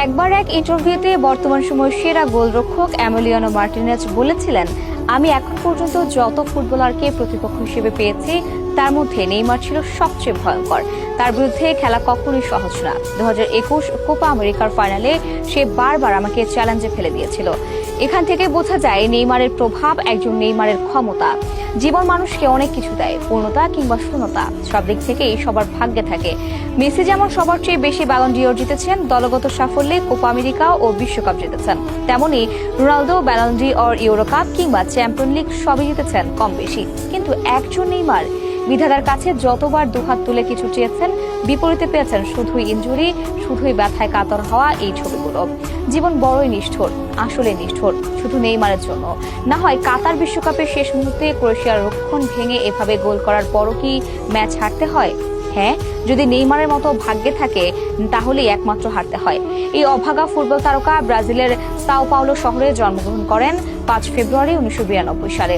একবার এক ইন্টারভিউতে বর্তমান সময়ের সেরা গোলরক্ষক এমিলিয়ানো মার্টিনেজ বলেছিলেন, আমি এখন পর্যন্ত যত ফুটবলারকে প্রতিপক্ষ হিসেবে পেয়েছি তার মধ্যে নেইমার ছিল সবচেয়ে ভয়ঙ্কর। তার বিরুদ্ধে খেলা কখনোই সহজ না। 2021 কোপা আমেরিকার ফাইনালে সে বারবার আমাকে চ্যালেঞ্জে ফেলে দিয়েছিল। এখান থেকে বোঝা যায় নেইমারের প্রভাব, একজন নেইমারের ক্ষমতা। জীবন মানুষকে অনেক কিছু দেয়, পূর্ণতা কিংবা শূন্যতা, সব দিক থেকেই সবার ভাগ্যে থাকে। মেসি যেমন সবার চেয়ে বেশি ব্যালন ডিওর জিতেছেন, দলগত সাফল্যে কোপা আমেরিকা ও বিশ্বকাপ জিতেছেন, তেমনি Ronaldo Ballon d'Or, euro cup কিংবা চ্যাম্পিয়ন লিগ সবই জিতেছেন কম বেশি। কিন্তু একজন নেইমার বিধাতার কাছে যতবার দুহাত তুলে কিছু চেয়েছেন, বিপরীতে পেয়েছেন শুধুই ইনজুরি, শুধুই ব্যথায় কাতর হওয়া এই ছবিগুলো। জীবন বড়ই নিষ্ঠুর, আসলে নিষ্ঠুর, শুধু নেইমারের জন্য। না হয় কাতার বিশ্বকাপের শেষ মুহূর্তে ক্রোয়েশিয়ার রক্ষণ ভেঙে এভাবে গোল করার পরও কি ম্যাচ হারতে হয়? হ্যাঁ, যদি নেইমারের মতো ভাগ্যে থাকে তাহলেই একমাত্র হারতে হয়। এই অভাগা ফুটবল তারকা ব্রাজিলের সাও পাওলো শহরে জন্মগ্রহণ করেন 5 ফেব্রুয়ারি 1992 সালে।